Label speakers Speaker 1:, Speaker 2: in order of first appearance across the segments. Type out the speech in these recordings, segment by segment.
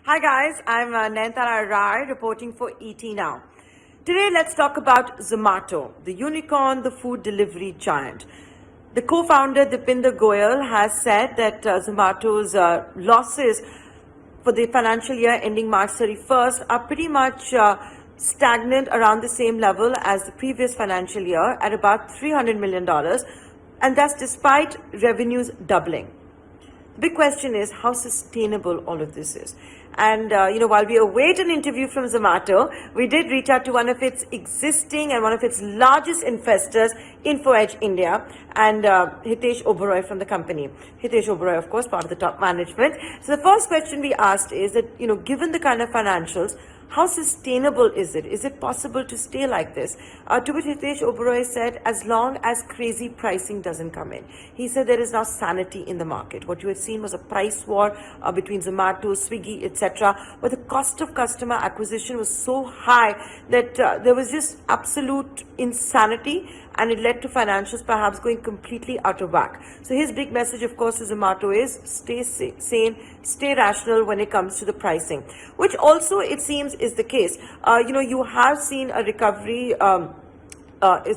Speaker 1: Hi guys, I'm Nayanthara Rai reporting for ET Now. Today let's talk about Zomato, the unicorn, the food delivery giant. The co-founder Dipinder Goyal has said that Zomato's losses for the financial year ending March 31st are pretty much stagnant around the same level as the previous financial year at about $300 million, and that's despite revenues doubling. The big question is how sustainable all of this is. And, while we await an interview from Zomato, we did reach out to one of its existing and one of its largest investors, InfoEdge India, and Hitesh Oberoi from the company. Hitesh Oberoi, of course, part of the top management. So the first question we asked is that, given the kind of financials, how sustainable is it? Is it possible to stay like this? To which Hitesh Oberoi said, as long as crazy pricing doesn't come in. He said there is now sanity in the market. What you had seen was a price war between Zomato, Swiggy, etc., where the cost of customer acquisition was so high that there was just absolute insanity, and it led to financials perhaps going completely out of whack. So his big message, of course, to Zomato is stay sane, stay rational when it comes to the pricing, which also, it seems, is the case. You have seen a recovery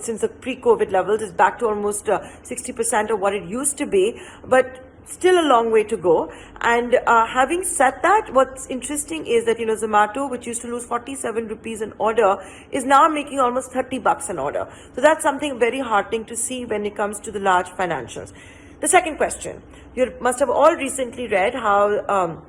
Speaker 1: since the pre-COVID levels. It's back to almost 60% of what it used to be, but still a long way to go. And having said that, what's interesting is that, Zomato, which used to lose 47 rupees an order, is now making almost $30 an order. So that's something very heartening to see when it comes to the large financials. The second question, you must have all recently read how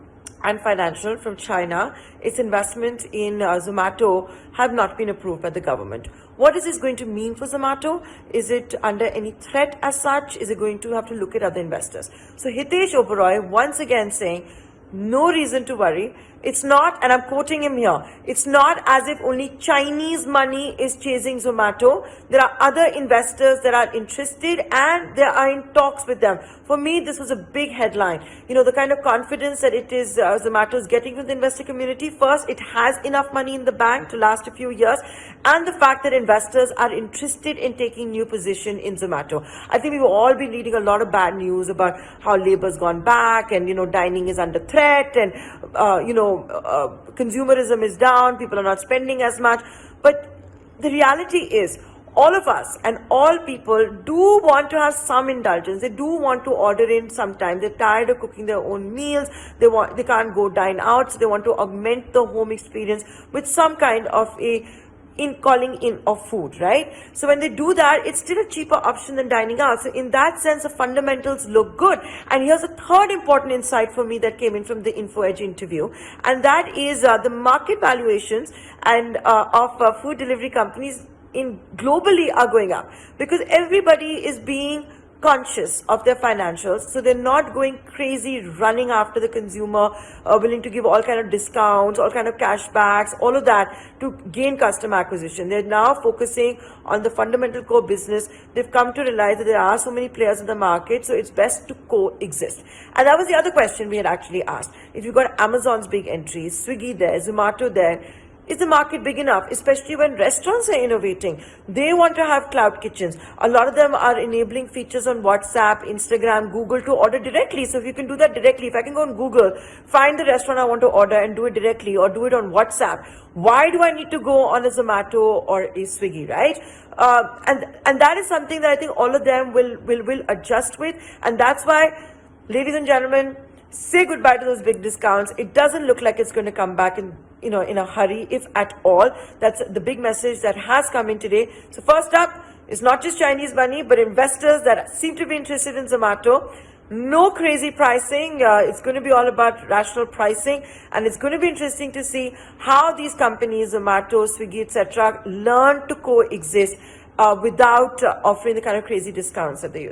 Speaker 1: Ant Financial from China, its investment in Zomato have not been approved by the government. What is this going to mean for Zomato? Is it under any threat as such? Is it going to have to look at other investors? So Hitesh Oberoi once again saying, no reason to worry. It's not, and I'm quoting him here, it's not as if only Chinese money is chasing Zomato. There are other investors that are interested and they are in talks with them. For me, this was a big headline. The kind of confidence that it is Zomato is getting from the investor community. First, it has enough money in the bank to last a few years, and the fact that investors are interested in taking new position in Zomato. I think we've all been reading a lot of bad news about how labor's gone back and, dining is under threat and, consumerism is down, people are not spending as much. But the reality is, all of us and all people do want to have some indulgence. They do want to order in sometimes. They're tired of cooking their own meals. They can't go dine out, so they want to augment the home experience with some kind of calling in of food, right? So when they do that, it's still a cheaper option than dining out. So in that sense, the fundamentals look good. And here's a third important insight for me that came in from the InfoEdge interview, and that is the market valuations and of food delivery companies globally are going up because everybody is being conscious of their financials, so they're not going crazy running after the consumer, willing to give all kind of discounts, all kind of cashbacks, all of that to gain customer acquisition. They're now focusing on the fundamental core business. They've come to realize that there are so many players in the market, so it's best to coexist. And that was the other question we had actually asked. If you've got Amazon's big entries, Swiggy there, Zomato there, is the market big enough, especially when restaurants are innovating? They want to have cloud kitchens. A lot of them are enabling features on WhatsApp, Instagram, Google to order directly. So if you can do that directly, if I can go on Google, find the restaurant I want to order and do it directly, or do it on WhatsApp, why do I need to go on a Zomato or a Swiggy, right? And that is something that I think all of them will adjust with. And that's why, ladies and gentlemen, say goodbye to those big discounts. It doesn't look like it's going to come back in a hurry, if at all. That's the big message that has come in today. So first up, it's not just Chinese money, but investors that seem to be interested in Zomato. No crazy pricing. It's going to be all about rational pricing, and it's going to be interesting to see how these companies, Zomato, Swiggy, etc., learn to coexist without offering the kind of crazy discounts that they use.